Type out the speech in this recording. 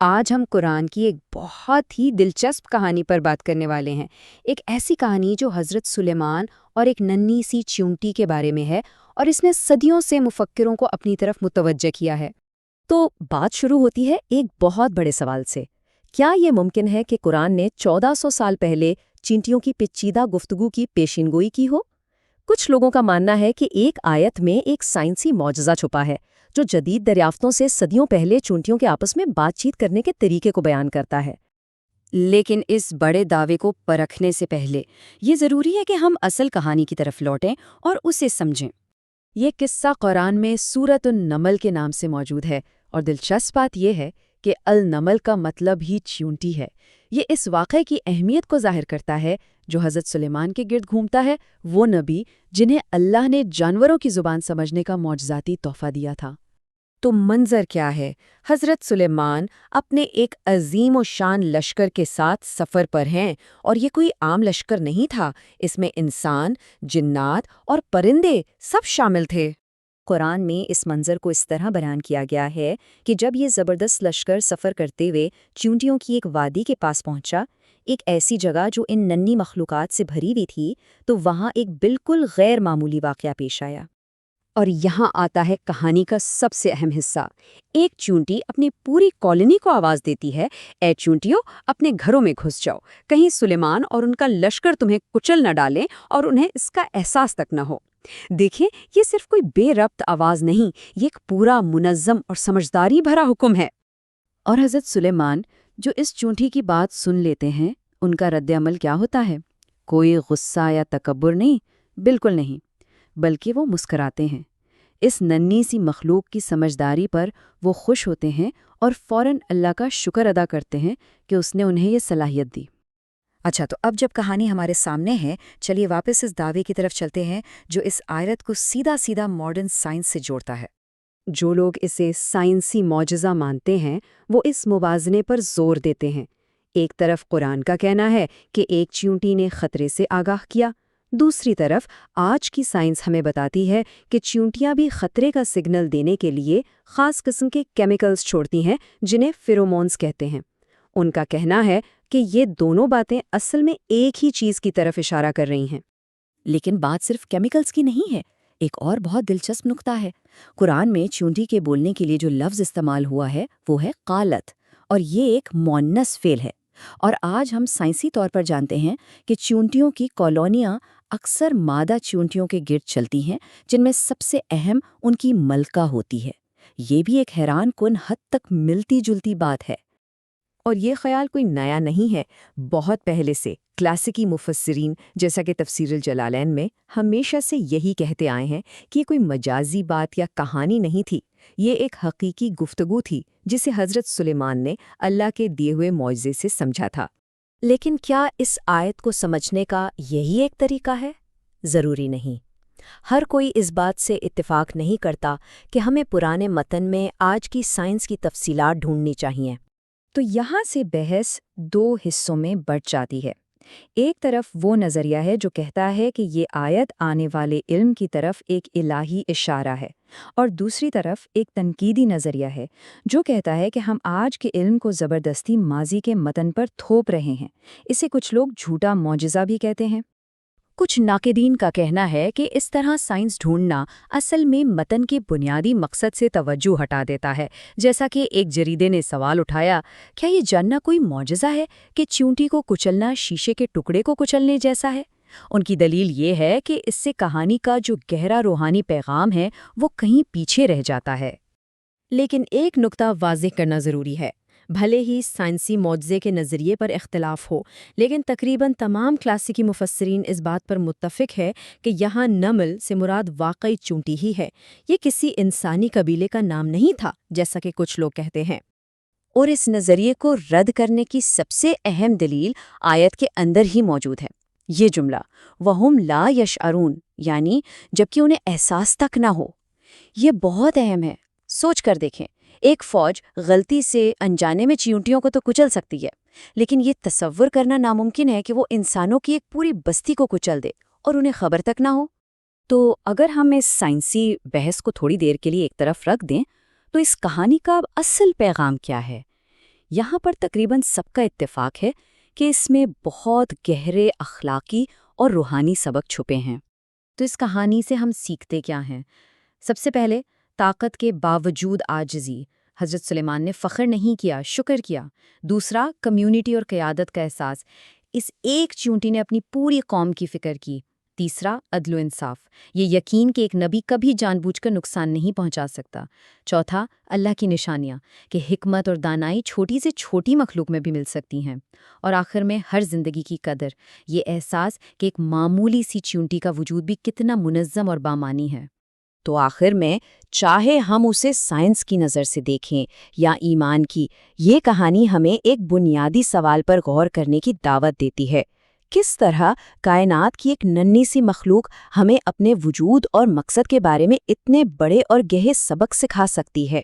آج ہم قرآن کی ایک بہت ہی دلچسپ کہانی پر بات کرنے والے ہیں۔ ایک ایسی کہانی جو حضرت سلیمان اور ایک ننھی سی چیونٹی کے بارے میں ہے، اور اس نے صدیوں سے مفکروں کو اپنی طرف متوجہ کیا ہے۔ تو بات شروع ہوتی ہے ایک بہت بڑے سوال سے۔ کیا یہ ممکن ہے کہ قرآن نے 1400 سال پہلے چینٹیوں کی پیچیدہ گفتگو کی پیشین گوئی کی ہو؟ کچھ لوگوں کا ماننا ہے کہ ایک آیت میں ایک سائنسی معجزہ چھپا ہے جو جدید دریافتوں سے صدیوں پہلے چونٹیوں کے آپس میں بات چیت کرنے کے طریقے کو بیان کرتا ہے۔ لیکن اس بڑے دعوے کو پرکھنے سے پہلے یہ ضروری ہے کہ ہم اصل کہانی کی طرف لوٹیں اور اسے سمجھیں۔ یہ قصہ قرآن میں سورۃ النمل کے نام سے موجود ہے، اور دلچسپ بات یہ ہے کہ النمل کا مطلب ہی چیونٹی ہے۔ یہ اس واقعے کی اہمیت کو ظاہر کرتا ہے جو حضرت سلیمان کے گرد گھومتا ہے، وہ نبی جنہیں اللہ نے جانوروں کی زبان سمجھنے کا معجزاتی تحفہ دیا تھا۔ تو منظر کیا ہے؟ حضرت سلیمان اپنے ایک عظیم و شان لشکر کے ساتھ سفر پر ہیں، اور یہ کوئی عام لشکر نہیں تھا۔ اس میں انسان، جنات اور پرندے سب شامل تھے۔ قرآن میں اس منظر کو اس طرح بیان کیا گیا ہے کہ جب یہ زبردست لشکر سفر کرتے ہوئے چیونٹیوں کی ایک وادی کے پاس پہنچا، ایک ایسی جگہ جو ان ننھی مخلوقات سے بھری ہوئی تھی، تو وہاں ایک بالکل غیر معمولی واقعہ پیش آیا۔ اور یہاں آتا ہے کہانی کا سب سے اہم حصہ۔ ایک چیونٹی اپنی پوری کالونی کو آواز دیتی ہے، اے چیونٹیوں، اپنے گھروں میں گھس جاؤ، کہیں سلیمان اور ان کا لشکر تمہیں کچل نہ ڈالیں اور انہیں اس کا احساس تک نہ ہو۔ دیکھیں، یہ صرف کوئی بے ربط آواز نہیں، یہ ایک پورا منظم اور سمجھداری بھرا حکم ہے۔ اور حضرت سلیمان جو اس چونٹی کی بات سن لیتے ہیں، ان کا رد عمل کیا ہوتا ہے؟ کوئی غصہ یا تکبر نہیں، بالکل نہیں، بلکہ وہ مسکراتے ہیں۔ اس ننھی سی مخلوق کی سمجھداری پر وہ خوش ہوتے ہیں اور فوراً اللہ کا شکر ادا کرتے ہیں کہ اس نے انہیں یہ صلاحیت دی۔ اچھا، تو اب جب کہانی ہمارے سامنے ہے، چلیے واپس اس دعوے کی طرف چلتے ہیں جو اس آیت کو سیدھا سیدھا ماڈرن سائنس سے جوڑتا ہے۔ جو لوگ اسے سائنسی معجزہ مانتے ہیں، وہ اس موازنے پر زور دیتے ہیں۔ ایک طرف قرآن کا کہنا ہے کہ ایک چیونٹی نے خطرے سے آگاہ کیا، دوسری طرف آج کی سائنس ہمیں بتاتی ہے کہ چیونٹیاں بھی خطرے کا سگنل دینے کے لیے خاص قسم کے کیمیکلز چھوڑتی ہیں جنہیں فیرومونز کہتے ہیں۔ ان کا کہنا ہے کہ یہ دونوں باتیں اصل میں ایک ہی چیز کی طرف اشارہ کر رہی ہیں۔ لیکن بات صرف کیمیکلز کی نہیں ہے، ایک اور بہت دلچسپ نقطہ ہے۔ قرآن میں چیونٹی کے بولنے کے لیے جو لفظ استعمال ہوا ہے وہ ہے قالت، اور یہ ایک مؤنث فعل ہے۔ اور آج ہم سائنسی طور پر جانتے ہیں کہ چیونٹیوں کی کالونیاں اکثر مادہ چیونٹیوں کے گرد چلتی ہیں، جن میں سب سے اہم ان کی ملکہ ہوتی ہے۔ یہ بھی ایک حیران کن حد تک ملتی جلتی بات ہے۔ اور یہ خیال کوئی نیا نہیں ہے، بہت پہلے سے کلاسیکی مفسرین جیسا کہ تفسیر الجلالین میں ہمیشہ سے یہی کہتے آئے ہیں کہ یہ کوئی مجازی بات یا کہانی نہیں تھی، یہ ایک حقیقی گفتگو تھی جسے حضرت سلیمان نے اللہ کے دیے ہوئے معجزے سے سمجھا تھا۔ لیکن کیا اس آیت کو سمجھنے کا یہی ایک طریقہ ہے؟ ضروری نہیں۔ ہر کوئی اس بات سے اتفاق نہیں کرتا کہ ہمیں پرانے متن میں آج کی سائنس کی تفصیلات ڈھونڈنی چاہیے۔ تو یہاں سے بحث دو حصوں میں بٹ جاتی ہے۔ ایک طرف وہ نظریہ ہے جو کہتا ہے کہ یہ آیت آنے والے علم کی طرف ایک الہی اشارہ ہے، اور دوسری طرف ایک تنقیدی نظریہ ہے جو کہتا ہے کہ ہم آج کے علم کو زبردستی ماضی کے متن پر تھوپ رہے ہیں۔ اسے کچھ لوگ جھوٹا معجزہ بھی کہتے ہیں۔ کچھ ناقدین کا کہنا ہے کہ اس طرح سائنس ڈھونڈنا اصل میں متن کے بنیادی مقصد سے توجہ ہٹا دیتا ہے۔ جیسا کہ ایک جریدے نے سوال اٹھایا، کیا یہ جاننا کوئی معجزہ ہے کہ چیونٹی کو کچلنا شیشے کے ٹکڑے کو کچلنے جیسا ہے؟ ان کی دلیل یہ ہے کہ اس سے کہانی کا جو گہرا روحانی پیغام ہے وہ کہیں پیچھے رہ جاتا ہے۔ لیکن ایک نقطہ واضح کرنا ضروری ہے۔ بھلے ہی سائنسی معجزے کے نظریے پر اختلاف ہو، لیکن تقریباً تمام کلاسیکی مفسرین اس بات پر متفق ہے کہ یہاں نمل سے مراد واقعی چونٹی ہی ہے۔ یہ کسی انسانی قبیلے کا نام نہیں تھا جیسا کہ کچھ لوگ کہتے ہیں۔ اور اس نظریے کو رد کرنے کی سب سے اہم دلیل آیت کے اندر ہی موجود ہے۔ یہ جملہ وَهُمْ لَا يَشْعَرُونَ، یعنی جبکہ انہیں احساس تک نہ ہو۔ یہ بہت اہم ہے۔ سوچ کر دیکھیں، ایک فوج غلطی سے انجانے میں چیونٹیوں کو تو کچل سکتی ہے، لیکن یہ تصور کرنا ناممکن ہے کہ وہ انسانوں کی ایک پوری بستی کو کچل دے اور انہیں خبر تک نہ ہو۔ تو اگر ہم اس سائنسی بحث کو تھوڑی دیر کے لیے ایک طرف رکھ دیں تو اس کہانی کا اصل پیغام کیا ہے؟ یہاں پر تقریباً سب کا اتفاق ہے کہ اس میں بہت گہرے اخلاقی اور روحانی سبق چھپے ہیں۔ تو اس کہانی سے ہم سیکھتے کیا ہیں؟ سب سے پہلے، طاقت کے باوجود عاجزی۔ حضرت سلیمان نے فخر نہیں کیا، شکر کیا۔ دوسرا، کمیونٹی اور قیادت کا احساس۔ اس ایک چیونٹی نے اپنی پوری قوم کی فکر کی۔ تیسرا، عدل و انصاف، یہ یقین کہ ایک نبی کبھی جان بوجھ کر نقصان نہیں پہنچا سکتا۔ چوتھا، اللہ کی نشانیاں، کہ حکمت اور دانائی چھوٹی سے چھوٹی مخلوق میں بھی مل سکتی ہیں۔ اور آخر میں، ہر زندگی کی قدر، یہ احساس کہ ایک معمولی سی چیونٹی کا وجود بھی کتنا منظم اور بامانی ہے۔ تو آخر میں، چاہے ہم اسے سائنس کی نظر سے دیکھیں یا ایمان کی، یہ کہانی ہمیں ایک بنیادی سوال پر غور کرنے کی دعوت دیتی ہے۔ کس طرح کائنات کی ایک ننھی سی مخلوق ہمیں اپنے وجود اور مقصد کے بارے میں اتنے بڑے اور گہرے سبق سکھا سکتی ہے۔